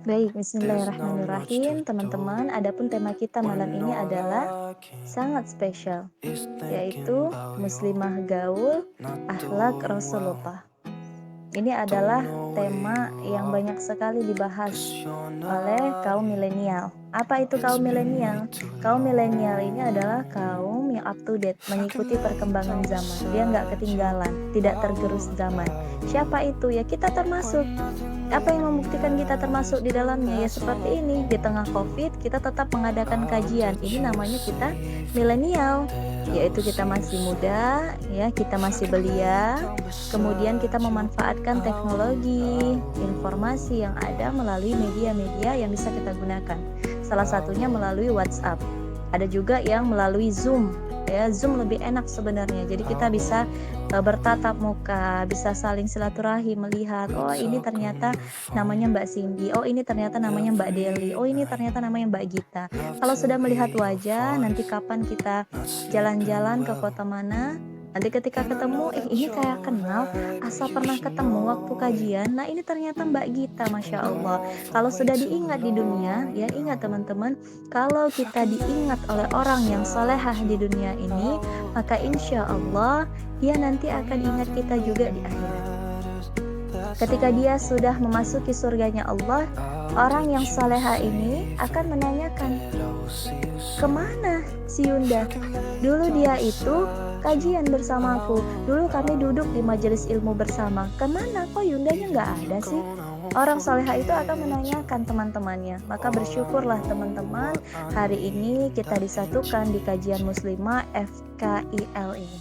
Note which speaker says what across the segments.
Speaker 1: Baik,
Speaker 2: There's not much to
Speaker 1: bismillahirrahmanirrahim. Teman-teman,
Speaker 2: do
Speaker 1: adapun tema kita malam
Speaker 2: when
Speaker 1: ini
Speaker 2: all
Speaker 1: adalah
Speaker 2: I can
Speaker 1: sangat spesial,
Speaker 2: is thinking
Speaker 1: yaitu
Speaker 2: about you,
Speaker 1: muslimah gaul,
Speaker 2: not
Speaker 1: akhlak
Speaker 2: doing well.
Speaker 1: Rasulullah. Ini
Speaker 2: Don't
Speaker 1: adalah
Speaker 2: know where
Speaker 1: tema
Speaker 2: you
Speaker 1: yang
Speaker 2: are,
Speaker 1: banyak sekali
Speaker 2: 'cause
Speaker 1: dibahas
Speaker 2: you're
Speaker 1: oleh
Speaker 2: not
Speaker 1: kaum
Speaker 2: here.
Speaker 1: milenial. Apa itu
Speaker 2: It's
Speaker 1: kaum
Speaker 2: been way
Speaker 1: milenial?
Speaker 2: too
Speaker 1: Kaum milenial ini adalah
Speaker 2: long.
Speaker 1: kaum yang up to date,
Speaker 2: I can
Speaker 1: mengikuti
Speaker 2: lay
Speaker 1: perkembangan
Speaker 2: down
Speaker 1: zaman. Dia nggak
Speaker 2: beside you
Speaker 1: ketinggalan, tidak tergerus zaman.
Speaker 2: out
Speaker 1: Siapa itu? Ya kita termasuk.
Speaker 2: when nothing
Speaker 1: Apa yang
Speaker 2: really
Speaker 1: membuktikan kita termasuk di
Speaker 2: matters.
Speaker 1: dalamnya? Ya
Speaker 2: That's all I
Speaker 1: seperti ini, di tengah
Speaker 2: do.
Speaker 1: COVID kita tetap mengadakan
Speaker 2: I'll
Speaker 1: kajian.
Speaker 2: bet
Speaker 1: Ini
Speaker 2: you
Speaker 1: namanya kita
Speaker 2: see
Speaker 1: milenial,
Speaker 2: that I'll
Speaker 1: yaitu kita
Speaker 2: see you
Speaker 1: masih
Speaker 2: soon.
Speaker 1: muda, ya kita
Speaker 2: I
Speaker 1: masih
Speaker 2: can lay
Speaker 1: belia.
Speaker 2: down
Speaker 1: Kemudian kita
Speaker 2: beside you
Speaker 1: memanfaatkan teknologi,
Speaker 2: out
Speaker 1: informasi yang ada melalui media-media yang bisa kita gunakan. Salah satunya melalui WhatsApp. Ada juga yang melalui Zoom. Ya, Zoom lebih enak sebenarnya. Jadi kita bisa bertatap muka, bisa saling silaturahim, melihat, oh ini
Speaker 2: talk on
Speaker 1: ternyata
Speaker 2: the
Speaker 1: namanya
Speaker 2: phone
Speaker 1: Mbak Cindy, oh ini ternyata namanya Mbak Deli,
Speaker 2: every
Speaker 1: oh ini
Speaker 2: night.
Speaker 1: ternyata namanya Mbak Gita.
Speaker 2: Love
Speaker 1: Kalau
Speaker 2: to
Speaker 1: sudah melihat
Speaker 2: hear your
Speaker 1: wajah, nanti
Speaker 2: voice,
Speaker 1: kapan kita
Speaker 2: not sleeping
Speaker 1: jalan-jalan ke
Speaker 2: well.
Speaker 1: kota mana, nanti ketika
Speaker 2: And I know
Speaker 1: ketemu,
Speaker 2: that
Speaker 1: ini
Speaker 2: you're
Speaker 1: kayak kenal,
Speaker 2: alright, but
Speaker 1: asal
Speaker 2: you
Speaker 1: pernah
Speaker 2: should
Speaker 1: ketemu waktu
Speaker 2: know it.
Speaker 1: kajian, nah ini ternyata Mbak Gita, Masya
Speaker 2: Been
Speaker 1: Allah.
Speaker 2: on for
Speaker 1: Kalau
Speaker 2: way
Speaker 1: sudah
Speaker 2: too
Speaker 1: diingat di dunia,
Speaker 2: long
Speaker 1: ya ingat
Speaker 2: now.
Speaker 1: teman-teman, kalau
Speaker 2: I
Speaker 1: kita
Speaker 2: can lay
Speaker 1: diingat oleh
Speaker 2: down
Speaker 1: orang yang solehah
Speaker 2: beside
Speaker 1: di
Speaker 2: you
Speaker 1: dunia ini, maka insya
Speaker 2: out
Speaker 1: Allah dia nanti
Speaker 2: when
Speaker 1: akan ingat
Speaker 2: nothing
Speaker 1: kita juga
Speaker 2: really
Speaker 1: di akhirat.
Speaker 2: matters. That's
Speaker 1: Ketika
Speaker 2: all
Speaker 1: dia sudah memasuki surganya Allah,
Speaker 2: I'll
Speaker 1: orang
Speaker 2: bet
Speaker 1: yang
Speaker 2: you
Speaker 1: soleha ini
Speaker 2: safe
Speaker 1: akan menanyakan,
Speaker 2: that I'll see you soon.
Speaker 1: kemana si Yunda?
Speaker 2: I can lay
Speaker 1: Dulu
Speaker 2: down
Speaker 1: dia itu
Speaker 2: beside you
Speaker 1: kajian bersamaku. Dulu kami duduk di
Speaker 2: out
Speaker 1: majelis ilmu bersama. Kemana kok Yundanya
Speaker 2: even
Speaker 1: nggak
Speaker 2: if
Speaker 1: ada
Speaker 2: you're
Speaker 1: sih?
Speaker 2: gone, I won't
Speaker 1: Orang soleha itu akan
Speaker 2: forget you.
Speaker 1: menanyakan teman-temannya. Maka
Speaker 2: All I
Speaker 1: bersyukurlah
Speaker 2: know,
Speaker 1: teman-teman,
Speaker 2: what I
Speaker 1: hari
Speaker 2: need,
Speaker 1: ini kita
Speaker 2: that ain't
Speaker 1: disatukan di kajian
Speaker 2: changed.
Speaker 1: muslimah FKIL ini.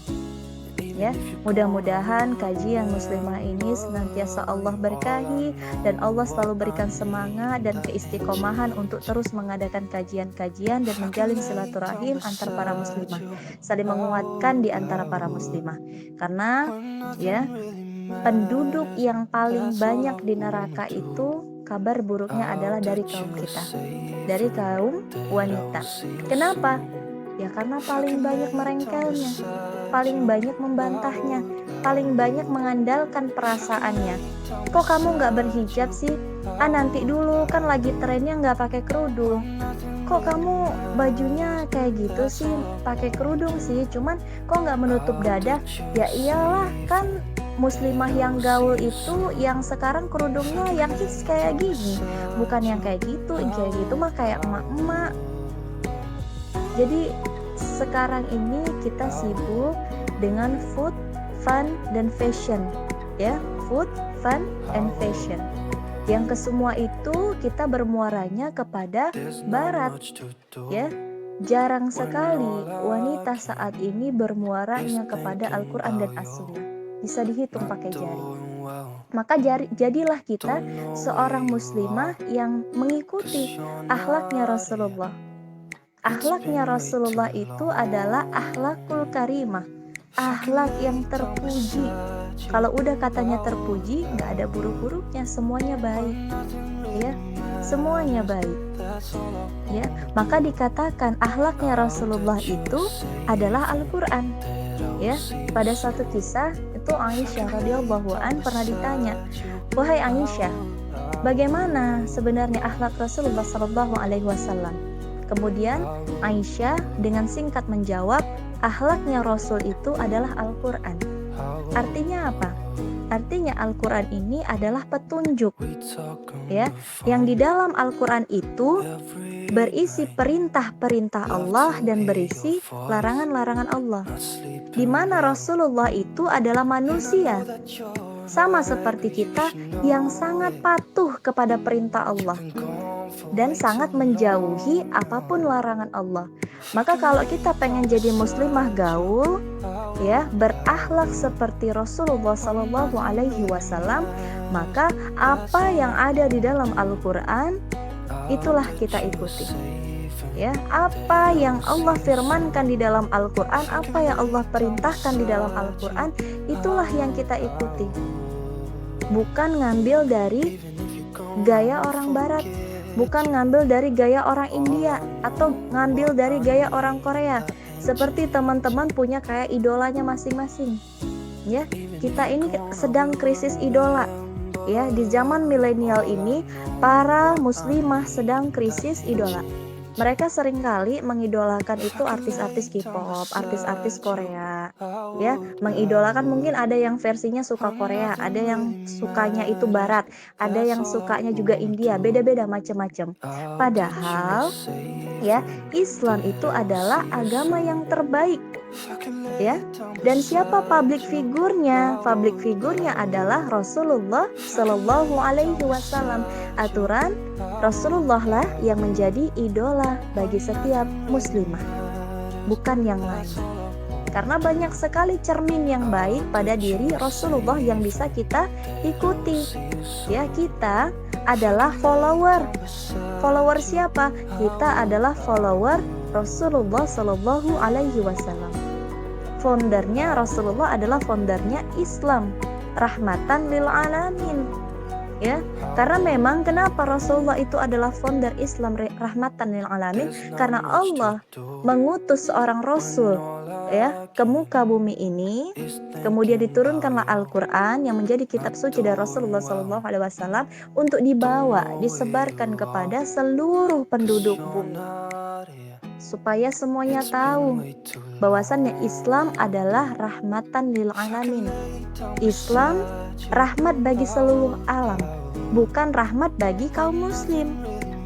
Speaker 2: Even
Speaker 1: Ya,
Speaker 2: if you're gone, I
Speaker 1: mudah-mudahan
Speaker 2: won't
Speaker 1: kajian muslimah ini senantiasa Allah
Speaker 2: remember you. All I
Speaker 1: berkahi dan
Speaker 2: know,
Speaker 1: Allah
Speaker 2: what
Speaker 1: selalu
Speaker 2: I
Speaker 1: berikan semangat
Speaker 2: need,
Speaker 1: dan
Speaker 2: that ain't
Speaker 1: keistiqomahan untuk terus
Speaker 2: changed.
Speaker 1: mengadakan kajian-kajian dan
Speaker 2: I can
Speaker 1: menjalin
Speaker 2: lay down
Speaker 1: silaturahim antar para
Speaker 2: beside
Speaker 1: muslimah,
Speaker 2: you
Speaker 1: saling menguatkan di antara para muslimah. Karena
Speaker 2: when
Speaker 1: ya,
Speaker 2: nothing really
Speaker 1: penduduk
Speaker 2: matters.
Speaker 1: yang paling
Speaker 2: That's all I
Speaker 1: banyak di
Speaker 2: wanna
Speaker 1: neraka
Speaker 2: do.
Speaker 1: itu kabar buruknya
Speaker 2: I'll
Speaker 1: adalah dari
Speaker 2: touch
Speaker 1: kaum
Speaker 2: you
Speaker 1: kita,
Speaker 2: safe
Speaker 1: dari
Speaker 2: and
Speaker 1: kaum
Speaker 2: that I'll
Speaker 1: wanita.
Speaker 2: see you
Speaker 1: Kenapa?
Speaker 2: soon.
Speaker 1: Ya karena
Speaker 2: I
Speaker 1: paling
Speaker 2: can
Speaker 1: banyak
Speaker 2: lay down
Speaker 1: merengkelnya,
Speaker 2: beside
Speaker 1: paling
Speaker 2: you
Speaker 1: banyak membantahnya, paling banyak
Speaker 2: out.
Speaker 1: mengandalkan
Speaker 2: I can
Speaker 1: perasaannya.
Speaker 2: lay down
Speaker 1: Kok kamu nggak
Speaker 2: beside
Speaker 1: berhijab
Speaker 2: you
Speaker 1: sih? Ah nanti dulu, kan lagi trennya nggak pakai kerudung.
Speaker 2: when nothing
Speaker 1: Kok
Speaker 2: really
Speaker 1: kamu bajunya kayak
Speaker 2: matters.
Speaker 1: gitu
Speaker 2: That's
Speaker 1: sih?
Speaker 2: all
Speaker 1: Pakai kerudung sih, cuman kok nggak menutup
Speaker 2: I'll
Speaker 1: dada?
Speaker 2: touch you
Speaker 1: Ya iyalah,
Speaker 2: safe
Speaker 1: kan muslimah
Speaker 2: that
Speaker 1: yang
Speaker 2: I'll
Speaker 1: gaul
Speaker 2: see you
Speaker 1: itu
Speaker 2: soon.
Speaker 1: yang sekarang
Speaker 2: I
Speaker 1: kerudungnya
Speaker 2: can
Speaker 1: yang
Speaker 2: lay
Speaker 1: hits
Speaker 2: down
Speaker 1: kayak gini, bukan
Speaker 2: beside
Speaker 1: yang
Speaker 2: you
Speaker 1: kayak gitu. Yang kayak gitu mah kayak emak-emak. Jadi sekarang ini kita sibuk dengan food, fun, dan fashion. Ya, food, fun, and fashion. Yang kesemua itu kita bermuaranya kepada
Speaker 2: There's not
Speaker 1: barat.
Speaker 2: much to do
Speaker 1: Ya, jarang
Speaker 2: when
Speaker 1: sekali
Speaker 2: all I
Speaker 1: wanita
Speaker 2: can
Speaker 1: saat ini
Speaker 2: is
Speaker 1: bermuaranya kepada
Speaker 2: thinking
Speaker 1: Al-Quran dan
Speaker 2: about
Speaker 1: As-Sunnah.
Speaker 2: you,
Speaker 1: Bisa dihitung
Speaker 2: not
Speaker 1: pakai jari.
Speaker 2: doing well.
Speaker 1: Maka jadilah kita
Speaker 2: Don't know where
Speaker 1: seorang
Speaker 2: you
Speaker 1: muslimah
Speaker 2: are,
Speaker 1: yang
Speaker 2: 'cause
Speaker 1: mengikuti
Speaker 2: you're
Speaker 1: akhlaknya
Speaker 2: not here.
Speaker 1: Rasulullah.
Speaker 2: It's
Speaker 1: Akhlaknya
Speaker 2: been way too
Speaker 1: Rasulullah itu adalah akhlakul
Speaker 2: long.
Speaker 1: karimah,
Speaker 2: I can
Speaker 1: akhlak
Speaker 2: lay
Speaker 1: yang
Speaker 2: down
Speaker 1: terpuji.
Speaker 2: beside you
Speaker 1: Kalau udah katanya terpuji,
Speaker 2: out
Speaker 1: nggak ada buruk-buruknya, semuanya baik.
Speaker 2: when nothing
Speaker 1: Ya,
Speaker 2: really
Speaker 1: semuanya
Speaker 2: matters.
Speaker 1: baik.
Speaker 2: That's all I
Speaker 1: Ya,
Speaker 2: want.
Speaker 1: maka dikatakan akhlaknya
Speaker 2: I'll
Speaker 1: Rasulullah
Speaker 2: touch you
Speaker 1: itu
Speaker 2: safe
Speaker 1: adalah Al-Quran.
Speaker 2: that I'll
Speaker 1: Ya,
Speaker 2: see you
Speaker 1: pada
Speaker 2: soon.
Speaker 1: satu kisah itu
Speaker 2: I
Speaker 1: Aisyah
Speaker 2: can lay
Speaker 1: radhiyallahu
Speaker 2: down
Speaker 1: an pernah ditanya,
Speaker 2: beside you
Speaker 1: wahai Aisyah,
Speaker 2: out
Speaker 1: bagaimana sebenarnya akhlak Rasulullah Shallallahu Alaihi Wasallam? Kemudian Aisyah dengan singkat menjawab, akhlaknya Rasul itu adalah Al-Quran. Artinya apa? Artinya Al-Quran ini adalah petunjuk,
Speaker 2: we talk on
Speaker 1: ya,
Speaker 2: the
Speaker 1: yang di
Speaker 2: phone
Speaker 1: dalam Al-Quran itu
Speaker 2: every
Speaker 1: berisi
Speaker 2: night.
Speaker 1: perintah-perintah
Speaker 2: Love
Speaker 1: Allah
Speaker 2: to
Speaker 1: dan
Speaker 2: hear your
Speaker 1: berisi
Speaker 2: voice,
Speaker 1: larangan-larangan Allah.
Speaker 2: not
Speaker 1: Di
Speaker 2: sleeping
Speaker 1: mana
Speaker 2: well.
Speaker 1: Rasulullah itu adalah
Speaker 2: And I know
Speaker 1: manusia,
Speaker 2: that you're
Speaker 1: sama
Speaker 2: alright,
Speaker 1: seperti
Speaker 2: but you
Speaker 1: kita,
Speaker 2: should
Speaker 1: yang
Speaker 2: know
Speaker 1: sangat
Speaker 2: it.
Speaker 1: patuh kepada perintah Allah
Speaker 2: Been gone for
Speaker 1: dan
Speaker 2: way
Speaker 1: sangat
Speaker 2: too
Speaker 1: menjauhi
Speaker 2: long
Speaker 1: apapun
Speaker 2: now.
Speaker 1: larangan Allah.
Speaker 2: I
Speaker 1: Maka
Speaker 2: can
Speaker 1: kalau
Speaker 2: lay
Speaker 1: kita pengen
Speaker 2: down
Speaker 1: jadi muslimah
Speaker 2: beside you
Speaker 1: gaul, ya,
Speaker 2: out
Speaker 1: berakhlak seperti Rasulullah
Speaker 2: when
Speaker 1: Sallallahu
Speaker 2: nothing
Speaker 1: Alaihi
Speaker 2: really
Speaker 1: Wasallam,
Speaker 2: matters.
Speaker 1: maka
Speaker 2: That's
Speaker 1: apa
Speaker 2: all
Speaker 1: yang
Speaker 2: I
Speaker 1: ada di
Speaker 2: want.
Speaker 1: dalam Al-Quran
Speaker 2: I'll
Speaker 1: itulah
Speaker 2: touch
Speaker 1: kita
Speaker 2: you
Speaker 1: ikuti.
Speaker 2: safe and
Speaker 1: Ya,
Speaker 2: that
Speaker 1: apa yang
Speaker 2: I'll
Speaker 1: Allah
Speaker 2: see you soon.
Speaker 1: firmankan di dalam Al-Quran,
Speaker 2: I
Speaker 1: apa
Speaker 2: can
Speaker 1: yang
Speaker 2: lay
Speaker 1: Allah
Speaker 2: down
Speaker 1: perintahkan di dalam
Speaker 2: beside you
Speaker 1: Al-Quran, itulah yang kita ikuti. Bukan ngambil dari
Speaker 2: even if you're gone, I
Speaker 1: gaya
Speaker 2: won't
Speaker 1: orang Barat,
Speaker 2: forget
Speaker 1: bukan
Speaker 2: you.
Speaker 1: ngambil dari gaya orang
Speaker 2: All
Speaker 1: India,
Speaker 2: I
Speaker 1: atau
Speaker 2: know,
Speaker 1: ngambil
Speaker 2: what
Speaker 1: dari
Speaker 2: I
Speaker 1: gaya orang
Speaker 2: need,
Speaker 1: Korea.
Speaker 2: that ain't
Speaker 1: Seperti
Speaker 2: changed.
Speaker 1: teman-teman punya kayak idolanya masing-masing. Ya,
Speaker 2: Even if
Speaker 1: kita
Speaker 2: you're
Speaker 1: ini
Speaker 2: gone, I
Speaker 1: sedang
Speaker 2: will
Speaker 1: krisis idola.
Speaker 2: remember
Speaker 1: ya, di zaman milenial ini para muslimah sedang krisis idola. Mereka seringkali mengidolakan itu artis-artis K-pop, artis-artis Korea, ya, mengidolakan mungkin ada yang versinya suka Korea, ada yang sukanya itu Barat, ada yang sukanya juga India, beda-beda macam-macam. Padahal, ya, Islam itu adalah agama yang terbaik, ya. Dan siapa public figurnya? Public figurnya adalah Rasulullah Shallallahu Alaihi Wasallam. Aturan Rasulullah lah yang menjadi idola bagi setiap muslimah, bukan yang lain. Karena banyak sekali cermin yang baik pada diri Rasulullah yang bisa kita ikuti. Ya, kita adalah follower. Follower siapa? Kita adalah follower Rasulullah Shallallahu Alaihi Wasallam. Foundernya Rasulullah adalah foundernya Islam, rahmatan lil alamin. Ya, karena memang kenapa Rasulullah itu adalah founder Islam, rahmatan lil alamin, karena Allah mengutus seorang rasul, ya, ke muka bumi ini, kemudian diturunkanlah Al-Qur'an yang menjadi kitab suci dari Rasulullah SAW untuk dibawa, disebarkan kepada seluruh penduduk bumi, supaya semuanya tahu bahwasannya Islam adalah rahmatan lil alamin. Islam rahmat bagi seluruh alam, bukan rahmat bagi kaum muslim.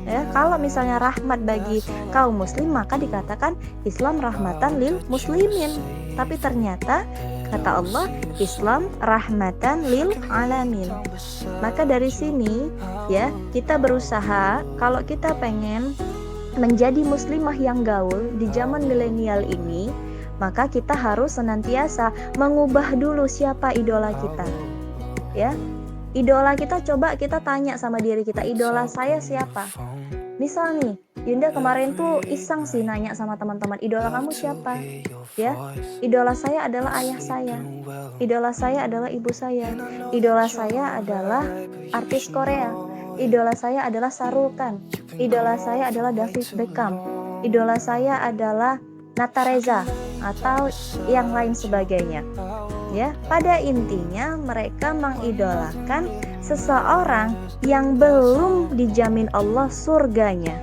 Speaker 1: Ya, kalau misalnya rahmat bagi kaum muslim maka dikatakan Islam rahmatan lil muslimin. Tapi ternyata kata Allah Islam rahmatan lil alamin. Maka dari sini ya, kita berusaha kalau kita pengen menjadi muslimah yang gaul di zaman milenial ini, maka kita harus senantiasa mengubah dulu siapa idola kita. Ya, idola kita, coba kita tanya sama diri kita, idola saya siapa? Misal nih, Yunda kemarin tuh iseng sih nanya sama teman-teman, idola kamu siapa? Ya, idola saya adalah ayah saya, idola saya adalah ibu saya, idola saya adalah artis Korea, idola saya adalah Shah Rukh Khan, idola saya adalah David Beckham, idola saya adalah Nata Reza atau yang lain sebagainya. Ya, pada intinya mereka mengidolakan seseorang yang belum dijamin Allah surganya.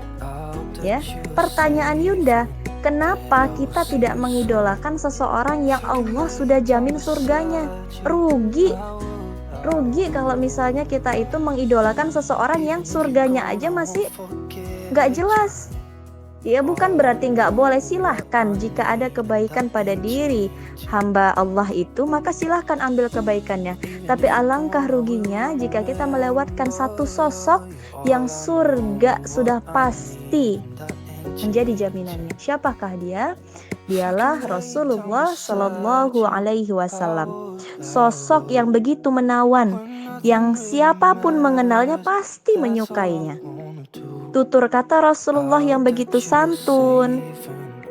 Speaker 1: Ya, pertanyaan Yunda, kenapa kita tidak mengidolakan seseorang yang Allah sudah jamin surganya? Rugi kalau misalnya kita itu mengidolakan seseorang yang surganya aja masih gak jelas. Ya, bukan berarti nggak boleh, silahkan jika ada kebaikan pada diri hamba Allah itu, maka silahkan ambil kebaikannya. Tapi alangkah ruginya jika kita melewatkan satu sosok yang surga sudah pasti menjadi jaminannya. Siapakah dia? Dialah Rasulullah Shallallahu Alaihi Wasallam. Sosok yang begitu menawan, yang siapapun mengenalnya pasti menyukainya. Tutur kata Rasulullah yang begitu santun,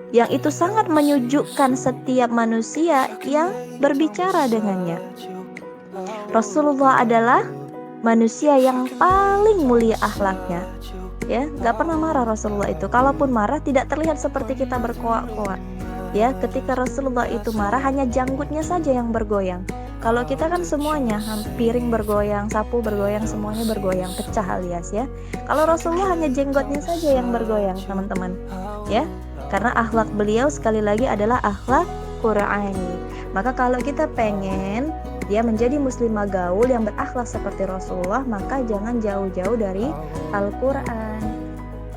Speaker 1: yang itu sangat menyejukkan setiap manusia yang berbicara dengannya. Rasulullah adalah manusia yang paling mulia akhlaknya. Ya, nggak pernah marah Rasulullah itu. Kalaupun marah tidak terlihat seperti kita berkoak-koak. Ya, ketika Rasulullah itu marah hanya janggutnya saja yang bergoyang. Kalau kita kan semuanya, piring bergoyang, sapu bergoyang, semuanya bergoyang, pecah alias ya. Kalau Rasulullah hanya jenggotnya saja yang bergoyang, teman-teman. Ya, karena akhlak beliau sekali lagi adalah akhlak Qur'ani. Maka kalau kita pengen dia menjadi muslimah gaul yang berakhlak seperti Rasulullah, maka jangan jauh-jauh dari Al-Qur'an.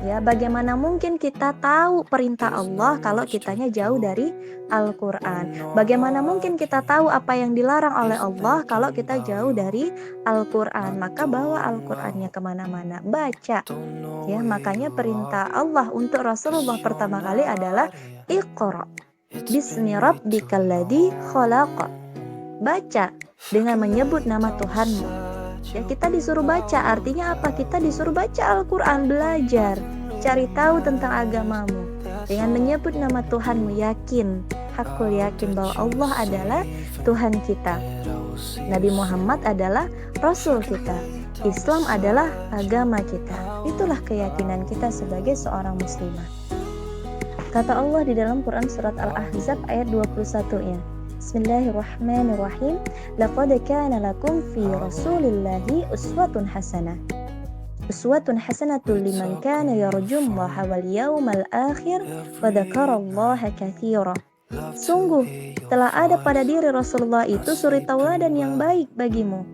Speaker 1: Ya, bagaimana mungkin kita tahu perintah Allah kalau kitanya jauh dari Al-Qur'an? Bagaimana mungkin kita tahu apa yang dilarang oleh Allah kalau kita jauh dari Al-Qur'an? Maka bawa Al-Qur'annya kemana-mana, baca. Ya, makanya perintah Allah untuk Rasulullah pertama kali adalah Iqra bismi rabbikal ladzi khalaq. Baca dengan menyebut nama Tuhanmu. Ya, kita disuruh baca, artinya apa? Kita disuruh baca Al-Quran, belajar, cari tahu tentang agamamu. Dengan menyebut nama Tuhanmu, yakin, hakul yakin bahwa Allah adalah Tuhan kita. Nabi Muhammad adalah Rasul kita. Islam adalah agama kita. Itulah keyakinan kita sebagai seorang muslimah. Kata Allah di dalam Quran surat Al-Ahzab ayat 21-nya, Bismillahirrahmanirrahim. Laqad kana lakum fi Rasulillahi uswatun hasanah. Uswatun hasanatun liman kana yarjullaha wal yawmal akhir wa dzakarallaha katsira. Sungguh telah ada pada diri Rasulullah itu suri tauladan yang baik bagimu,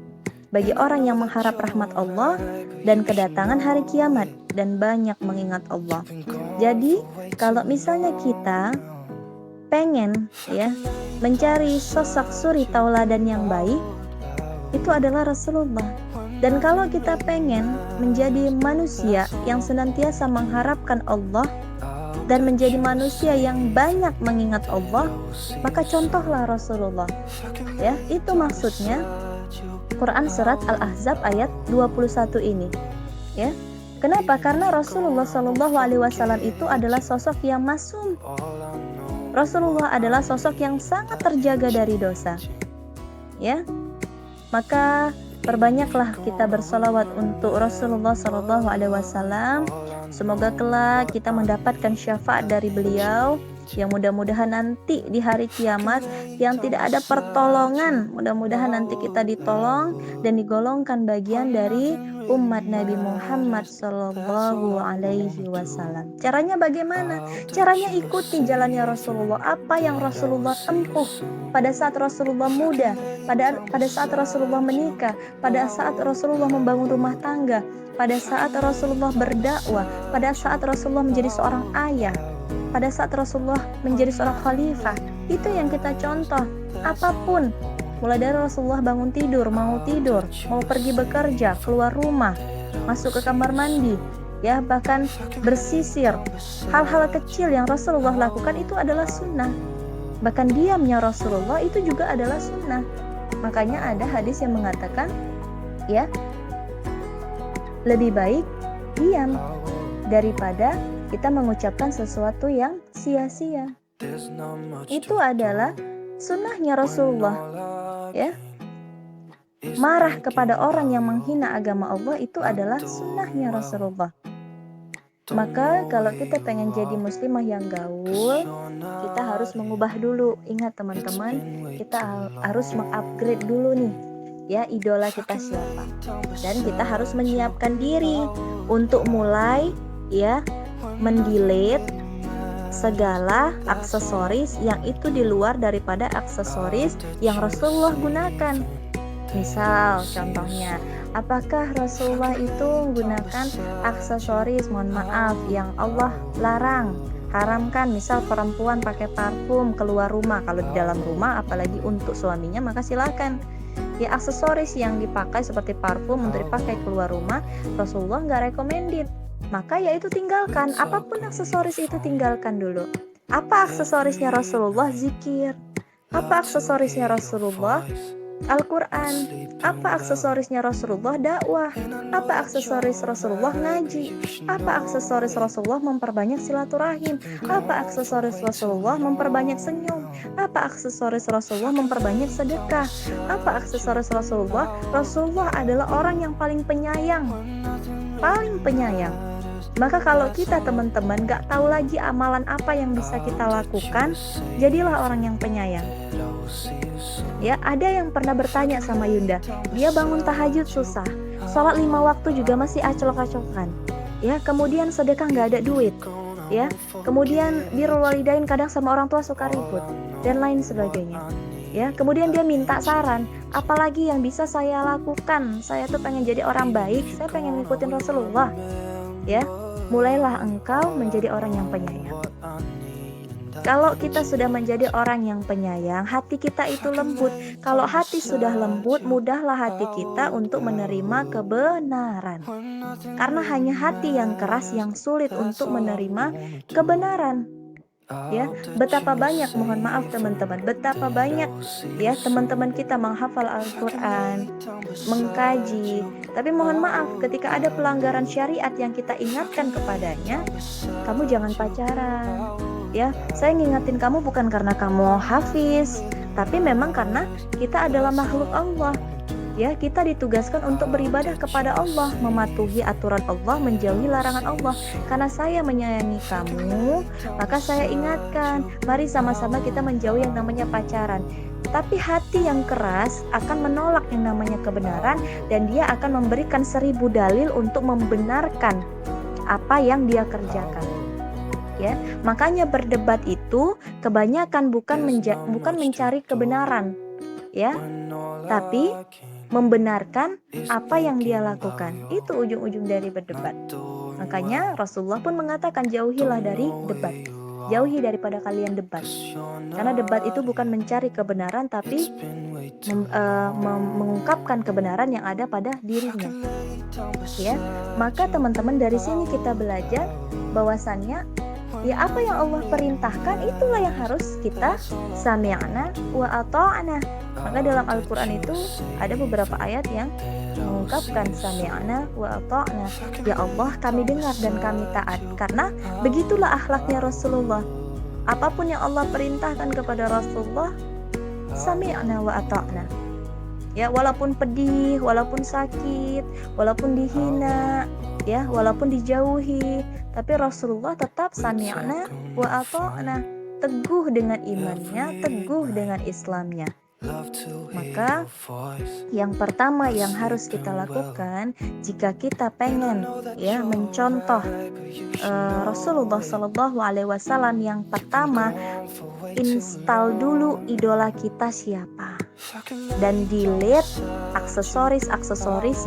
Speaker 1: bagi orang yang mengharap rahmat Allah dan kedatangan hari kiamat dan banyak mengingat Allah. Jadi kalau misalnya kita pengen mencari sosok suri tauladan yang baik, itu adalah Rasulullah. Dan kalau kita pengen menjadi manusia yang senantiasa mengharapkan Allah dan menjadi manusia yang banyak mengingat Allah, maka contohlah Rasulullah. Ya, itu maksudnya Quran surat Al-Ahzab ayat 21 ini. Ya. Kenapa? Karena Rasulullah Shallallahu Alaihi Wasallam itu adalah sosok yang masum. Rasulullah adalah sosok yang sangat terjaga dari dosa. Ya. Maka perbanyaklah kita bersolawat untuk Rasulullah Shallallahu Alaihi Wasallam. Semoga kelak kita mendapatkan syafaat dari beliau, yang mudah-mudahan nanti di hari kiamat yang tidak ada pertolongan, mudah-mudahan nanti kita ditolong dan digolongkan bagian dari umat Nabi Muhammad Sallallahu Alaihi Wasallam. Caranya bagaimana? Caranya ikuti jalannya Rasulullah. Apa yang Rasulullah tempuh pada saat Rasulullah muda, pada saat Rasulullah menikah, pada saat Rasulullah membangun rumah tangga, pada saat Rasulullah berdakwah, pada saat Rasulullah menjadi seorang ayah, pada saat Rasulullah menjadi seorang khalifah. Itu yang kita contoh. Apapun, mulai dari Rasulullah bangun tidur, mau pergi bekerja, keluar rumah, masuk ke kamar mandi, ya, bahkan bersisir, hal-hal kecil yang Rasulullah lakukan itu adalah sunnah. Bahkan diamnya Rasulullah itu juga adalah sunnah. Makanya ada hadis yang mengatakan, ya, lebih baik diam daripada kita mengucapkan sesuatu yang sia-sia. Itu adalah sunnahnya Rasulullah. Ya, marah kepada orang yang menghina agama Allah itu adalah sunnahnya Rasulullah. Maka kalau kita pengen jadi muslimah yang gaul, kita harus mengubah dulu. Ingat teman-teman, kita harus mengupgrade dulu nih, ya, idola kita siapa. Dan kita harus menyiapkan diri untuk mulai, ya, mendelete segala aksesoris yang itu di luar daripada aksesoris yang Rasulullah gunakan. Misal contohnya, apakah Rasulullah itu menggunakan aksesoris, mohon maaf, yang Allah larang, haramkan? Misal perempuan pakai parfum keluar rumah, kalau di dalam rumah apalagi untuk suaminya maka silakan. Ya, aksesoris yang dipakai seperti parfum untuk dipakai keluar rumah, Rasulullah nggak recommended. Maka ya itu tinggalkan. Apapun aksesoris itu tinggalkan dulu. Apa aksesorisnya Rasulullah? Zikir. Apa aksesorisnya Rasulullah? Al-Quran. Apa aksesorisnya Rasulullah? Dakwah. Apa aksesoris Rasulullah? Ngaji. Apa aksesoris Rasulullah? Memperbanyak silaturahim. Apa aksesoris Rasulullah? Memperbanyak senyum. Apa aksesoris Rasulullah? Memperbanyak sedekah. Apa aksesoris Rasulullah? Rasulullah adalah orang yang paling penyayang. Paling penyayang. Maka kalau kita teman-teman gak tahu lagi amalan apa yang bisa kita lakukan, jadilah orang yang penyayang. Ya, ada yang pernah bertanya sama Yunda, dia bangun tahajud susah, sholat 5 waktu juga masih aclok-aclokan, ya, kemudian sedekah gak ada duit, ya, kemudian birrul walidain kadang sama orang tua suka ribut dan lain sebagainya. Ya, kemudian dia minta saran, apalagi yang bisa saya lakukan? Saya tuh pengen jadi orang baik, saya pengen ngikutin Rasulullah. Ya, mulailah engkau menjadi orang yang penyayang. Kalau kita sudah menjadi orang yang penyayang, hati kita itu lembut. Kalau hati sudah lembut, mudahlah hati kita untuk menerima kebenaran. Karena hanya hati yang keras yang sulit untuk menerima kebenaran. Ya, betapa banyak, mohon maaf teman-teman, betapa banyak ya teman-teman kita menghafal Al-Quran, mengkaji, tapi mohon maaf ketika ada pelanggaran syariat yang kita ingatkan kepadanya, kamu jangan pacaran. Ya, saya ngingetin kamu bukan karena kamu hafiz, tapi memang karena kita adalah makhluk Allah. Ya, kita ditugaskan untuk beribadah kepada Allah, mematuhi aturan Allah, menjauhi larangan Allah. Karena saya menyayangi kamu, maka saya ingatkan, mari sama-sama kita menjauhi yang namanya pacaran. Tapi hati yang keras akan menolak yang namanya kebenaran, dan dia akan memberikan 1000 dalil untuk membenarkan apa yang dia kerjakan. Ya, makanya berdebat itu kebanyakan bukan mencari kebenaran, ya, tapi membenarkan apa yang dia lakukan. Itu ujung-ujung dari berdebat. Makanya Rasulullah pun mengatakan, jauhilah dari debat. Jauhi daripada kalian debat. Karena debat itu bukan mencari kebenaran, tapi mengungkapkan kebenaran yang ada pada dirinya. Ya, maka teman-teman dari sini kita belajar bahwasannya ya apa yang Allah perintahkan itulah yang harus kita sami'na wa ata'na. Maka dalam Al-Quran itu ada beberapa ayat yang mengungkapkan sami'na wa ata'na. Ya Allah, kami dengar dan kami taat. Karena begitulah akhlaknya Rasulullah. Apapun yang Allah perintahkan kepada Rasulullah, sami'na wa ata'na. Ya, walaupun pedih, walaupun sakit, walaupun dihina, ya, walaupun dijauhi, tapi Rasulullah tetap sami'na wa ata'na, teguh dengan imannya, teguh dengan Islamnya. Maka yang pertama yang harus kita lakukan jika kita pengen ya mencontoh Rasulullah Shallallahu Alaihi Wasallam, yang pertama, install dulu idola kita siapa, dan delete aksesoris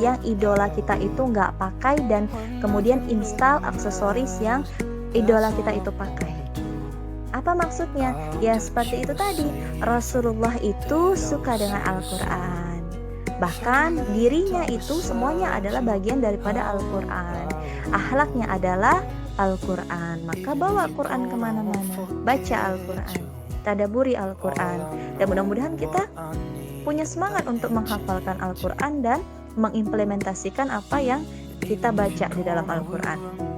Speaker 1: yang idola kita itu nggak pakai, dan kemudian install aksesoris yang idola kita itu pakai. Apa maksudnya? Ya seperti itu tadi, Rasulullah itu suka dengan Al-Quran, bahkan dirinya itu semuanya adalah bagian daripada Al-Quran, akhlaknya adalah Al-Quran. Maka bawa Quran kemana-mana, baca Al-Quran, tadaburi Al-Quran, dan mudah-mudahan kita punya semangat untuk menghafalkan Al-Quran dan mengimplementasikan apa yang kita baca di dalam Al-Quran.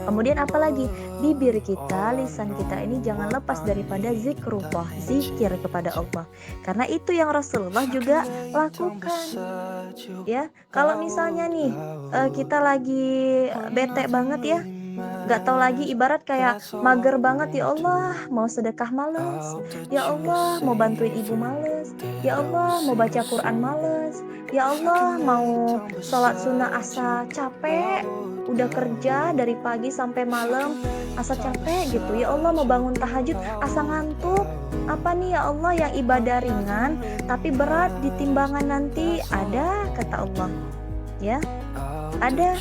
Speaker 1: Kemudian apalagi, bibir kita, lisan kita ini jangan lepas daripada zikrullah, zikir kepada Allah. Karena itu yang Rasulullah juga lakukan. Ya, kalau misalnya nih kita lagi bete banget ya, gak tahu lagi, ibarat kayak mager banget, ya Allah mau sedekah males, ya Allah mau bantuin ibu males, ya Allah mau baca Quran males, ya Allah mau sholat sunnah asa capek, udah kerja dari pagi sampai malam asa capek gitu, ya Allah mau bangun tahajud asa ngantuk. Apa nih ya Allah yang ibadah ringan tapi berat di timbangan nanti? Ada, kata Allah, ya ada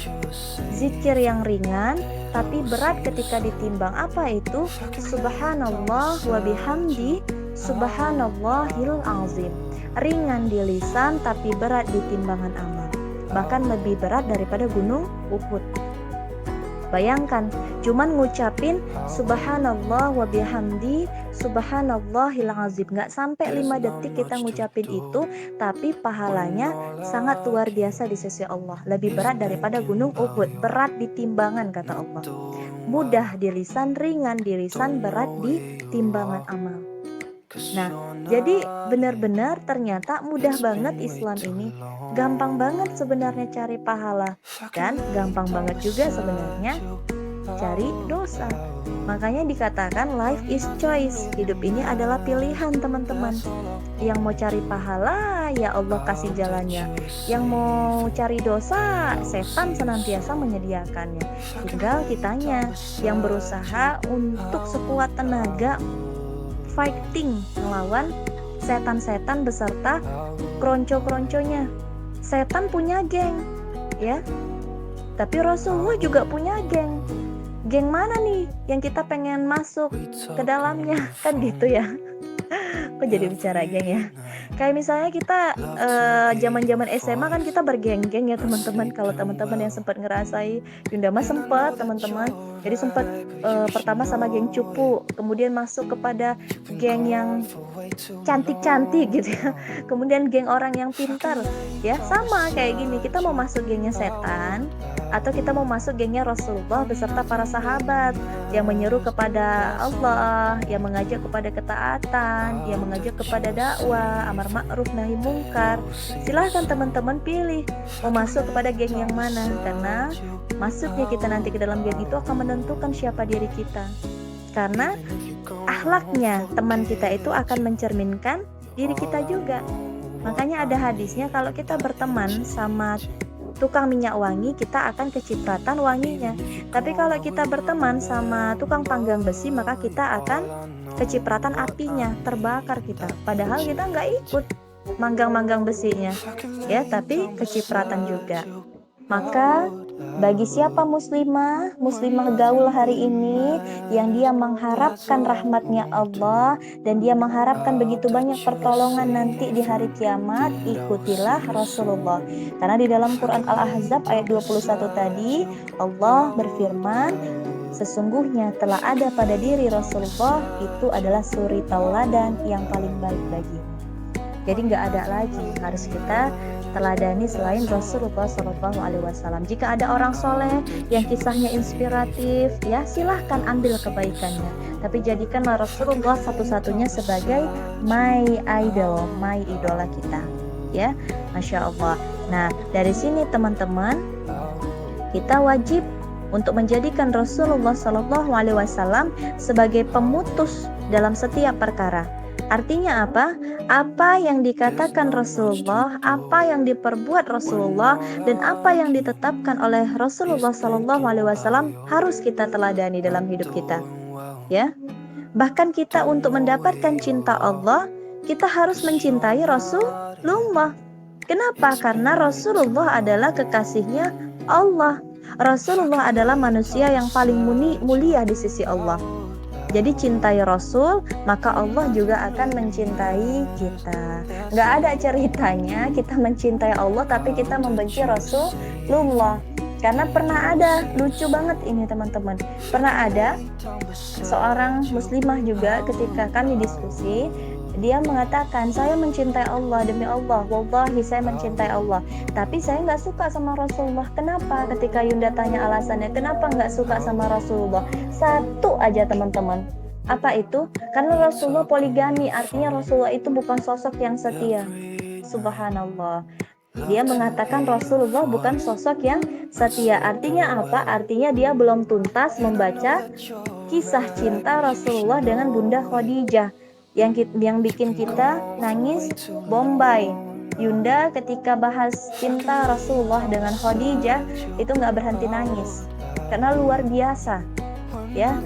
Speaker 1: zikir yang ringan tapi berat ketika ditimbang. Apa itu? Subhanallah wa bihamdi subhanallahil azim. Ringan di lisan tapi berat di timbangan amal, bahkan lebih berat daripada gunung Uhud. Bayangkan, cuman ngucapin subhanallah wa bihamdi subhanallahil azim, gak sampai 5 detik kita ngucapin itu, tapi pahalanya sangat luar biasa di sisi Allah, lebih berat daripada gunung Uhud. Berat di timbangan, kata Allah. Mudah di lisan, ringan di lisan, berat di timbangan amal. Nah, jadi benar-benar ternyata mudah banget Islam ini. Gampang banget sebenarnya cari pahala, dan gampang banget juga sebenarnya cari dosa. Makanya dikatakan life is choice. Hidup ini adalah pilihan, teman-teman. Yang mau cari pahala, ya Allah kasih jalannya. Yang mau cari dosa, setan senantiasa menyediakannya. Tinggal kitanya yang berusaha untuk sekuat tenaga fighting melawan setan-setan beserta kronco-kronconya. Setan punya geng, ya. Tapi Rasulullah juga punya geng. Geng mana nih yang kita pengen masuk ke dalamnya? Kan gitu ya. Kok jadi bicara geng ya? Kayak misalnya kita zaman-zaman SMA kan kita bergeng-geng ya teman-teman. Kalau teman-teman yang sempat ngerasai, Yunda mah sempat teman-teman. Jadi sempat pertama sama geng cupu, kemudian masuk kepada geng yang cantik-cantik gitu ya. Kemudian geng orang yang pintar, ya sama kayak gini. Kita mau masuk gengnya setan atau kita mau masuk gengnya Rasulullah beserta para sahabat yang menyeru kepada Allah, yang mengajak kepada ketaatan, yang mengajak kepada dakwah, amar ma'ruf nahi mungkar. Silahkan teman-teman pilih mau masuk kepada geng yang mana, karena masuknya kita nanti ke dalam geng itu akan menentukan siapa diri kita. Karena akhlaknya teman kita itu akan mencerminkan diri kita juga. Makanya ada hadisnya, kalau kita berteman sama tukang minyak wangi, kita akan kecipratan wanginya. Tapi kalau kita berteman sama tukang panggang besi, maka kita akan kecipratan apinya, terbakar kita. Padahal kita nggak ikut manggang-manggang besinya, ya, tapi kecipratan juga. Maka bagi siapa muslimah gaul hari ini yang dia mengharapkan rahmatnya Allah dan dia mengharapkan begitu banyak pertolongan nanti di hari kiamat, ikutilah Rasulullah. Karena di dalam Quran Al-Ahzab ayat 21 tadi Allah berfirman, sesungguhnya telah ada pada diri Rasulullah itu adalah suri tauladan yang paling baik bagimu. Jadi nggak ada lagi harus kita teladani selain Rasulullah SAW. Jika ada orang soleh yang kisahnya inspiratif, ya silahkan ambil kebaikannya. Tapi jadikanlah Rasulullah satu-satunya sebagai my idol, my idola kita. Ya, Masya Allah. Nah, dari sini teman-teman, kita wajib untuk menjadikan Rasulullah SAW sebagai pemutus dalam setiap perkara. Artinya apa? Apa yang dikatakan Rasulullah, apa yang diperbuat Rasulullah, dan apa yang ditetapkan oleh Rasulullah SAW harus kita teladani dalam hidup kita. Ya, bahkan kita untuk mendapatkan cinta Allah, kita harus mencintai Rasulullah. Kenapa? Karena Rasulullah adalah kekasihnya Allah. Rasulullah adalah manusia yang paling mulia di sisi Allah. Jadi cintai Rasul, maka Allah juga akan mencintai kita. Nggak ada ceritanya kita mencintai Allah tapi kita membenci Rasulullah. Karena pernah ada, lucu banget ini teman-teman, pernah ada seorang muslimah juga ketika kami diskusi, dia mengatakan, saya mencintai Allah, demi Allah, wallahi saya mencintai Allah, tapi saya nggak suka sama Rasulullah. Kenapa? Ketika Yunda tanya alasannya, kenapa nggak suka sama Rasulullah? Satu aja teman-teman, apa itu? Karena Rasulullah poligami, artinya Rasulullah itu bukan sosok yang setia. Subhanallah. Dia mengatakan Rasulullah bukan sosok yang setia. Artinya apa? Artinya dia belum tuntas membaca kisah cinta Rasulullah dengan Bunda Khadijah yang bikin kita nangis bombay. Yunda ketika bahas cinta Rasulullah dengan Khadijah itu nggak berhenti nangis karena luar biasa, ya.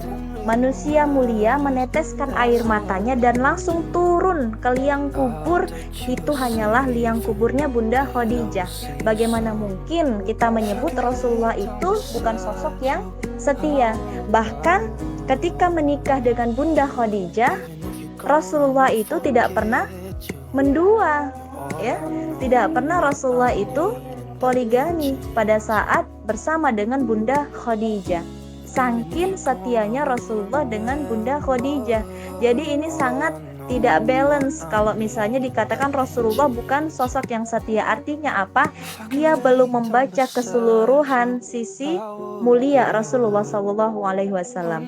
Speaker 1: Manusia mulia meneteskan air matanya dan langsung turun ke liang kubur. Itu hanyalah liang kuburnya Bunda Khadijah. Bagaimana mungkin kita menyebut Rasulullah itu bukan sosok yang setia? Bahkan ketika menikah dengan Bunda Khadijah, Rasulullah itu tidak pernah mendua, ya. Tidak pernah Rasulullah itu poligami pada saat bersama dengan Bunda Khadijah. Saking setianya Rasulullah dengan Bunda Khadijah. Jadi ini sangat tidak balance kalau misalnya dikatakan Rasulullah bukan sosok yang setia. Artinya apa? Dia belum membaca keseluruhan sisi mulia Rasulullah SAW.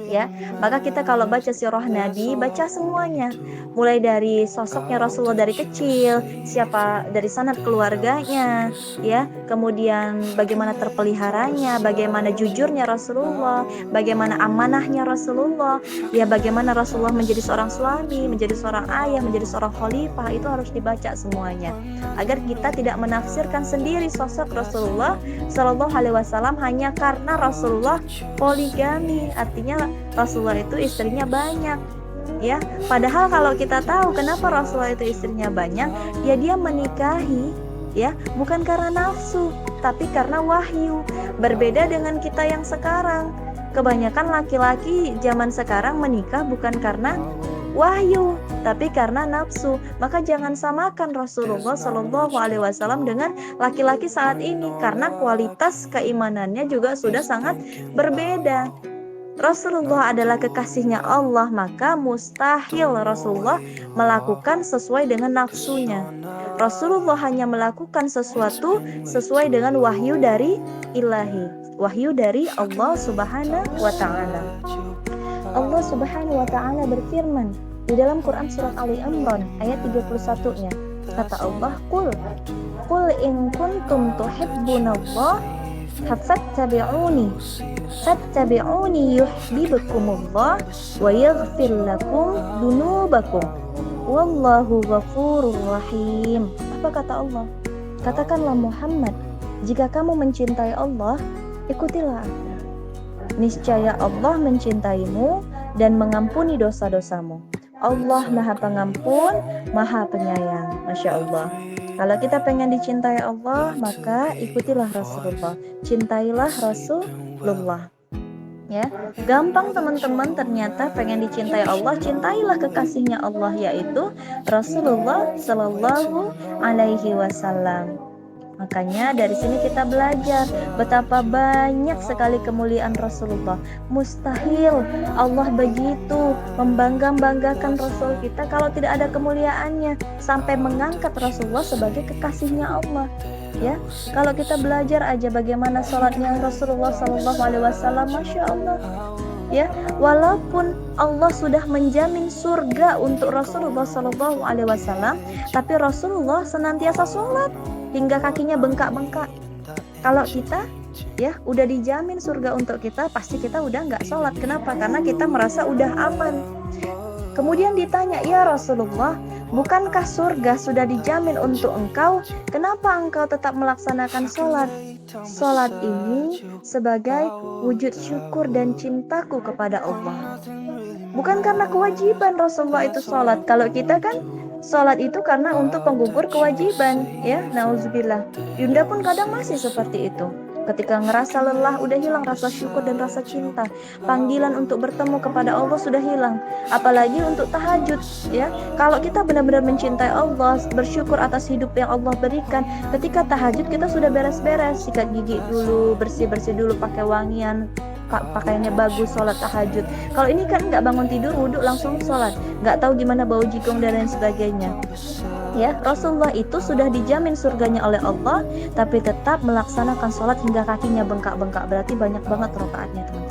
Speaker 1: Ya, maka kita kalau baca sirah Nabi, baca semuanya, mulai dari sosoknya Rasulullah dari kecil, siapa dari sanad keluarganya, ya, kemudian bagaimana terpeliharanya, bagaimana jujurnya Rasulullah, bagaimana amanahnya Rasulullah, ya, bagaimana Rasulullah menjadi seorang suami, menjadi seorang ayah, menjadi seorang khalifah. Itu harus dibaca semuanya agar kita tidak menafsirkan sendiri sosok Rasulullah Shallallahu Alaihi Wasallam hanya karena Rasulullah poligami, artinya Rasulullah itu istrinya banyak, ya. Padahal kalau kita tahu kenapa Rasulullah itu istrinya banyak, ya dia menikahi, ya, bukan karena nafsu, tapi karena wahyu. Berbeda dengan kita yang sekarang. Kebanyakan laki-laki zaman sekarang menikah bukan karena wahyu, tapi karena nafsu. Maka jangan samakan Rasulullah Shallallahu Alaihi Wasallam dengan laki-laki saat ini, karena kualitas keimanannya juga sudah sangat berbeda. Rasulullah adalah kekasihnya Allah, maka mustahil Rasulullah melakukan sesuai dengan nafsunya. Rasulullah hanya melakukan sesuatu sesuai dengan wahyu dari ilahi, wahyu dari Allah Subhanahu wa Ta'ala. Allah Subhanahu wa Ta'ala berfirman Di dalam Quran surat Ali Imran ayat 31-nya kata Allah, Qul in kuntum tuhibbunallah fattabi'uni yuhibbukumullah wa yaghfir lakum dunubakum wallahu ghafurur rahim. Apa kata Allah? Katakanlah Muhammad, jika kamu mencintai Allah, ikutilah aku. Niscaya Allah mencintaimu dan mengampuni dosa-dosamu. Allah Maha Pengampun, Maha Penyayang. Masya Allah. Kalau kita pengen dicintai Allah, maka ikutilah Rasulullah. Cintailah Rasulullah. Ya, gampang teman-teman. Ternyata pengen dicintai Allah, cintailah kekasihnya Allah, yaitu Rasulullah Sallallahu Alaihi Wasallam. Makanya dari sini kita belajar betapa banyak sekali kemuliaan Rasulullah. Mustahil Allah begitu membangga-banggakan Rasul kita kalau tidak ada kemuliaannya, sampai mengangkat Rasulullah sebagai kekasihnya Allah. Ya, kalau kita belajar aja bagaimana sholatnya Rasulullah SAW, Masya Allah. Ya, walaupun Allah sudah menjamin surga untuk Rasulullah SAW, tapi Rasulullah senantiasa sholat hingga kakinya bengkak-bengkak. Kalau kita ya udah dijamin surga untuk kita, pasti kita udah nggak sholat. Kenapa? Karena kita merasa udah aman. Kemudian ditanya, ya Rasulullah, bukankah surga sudah dijamin untuk engkau? Kenapa engkau tetap melaksanakan sholat? Sholat ini sebagai wujud syukur dan cintaku kepada Allah. Bukan karena kewajiban Rasulullah itu sholat. Kalau kita kan sholat itu karena untuk penggugur kewajiban, ya, nauzubillah. Yunda pun kadang masih seperti itu. Ketika ngerasa lelah, udah hilang rasa syukur dan rasa cinta. Panggilan untuk bertemu kepada Allah sudah hilang. Apalagi untuk tahajud, ya. Kalau kita benar-benar mencintai Allah, bersyukur atas hidup yang Allah berikan, ketika tahajud kita sudah beres-beres, sikat gigi dulu, bersih-bersih dulu, pakai wangian, pakaiannya bagus, sholat tahajud. Kalau ini kan nggak bangun tidur, wudhu langsung sholat, nggak tahu gimana bau jigong dan lain sebagainya. Ya, Rasulullah itu sudah dijamin surganya oleh Allah, tapi tetap melaksanakan sholat hingga kakinya bengkak-bengkak. Berarti banyak banget rakaatnya, teman.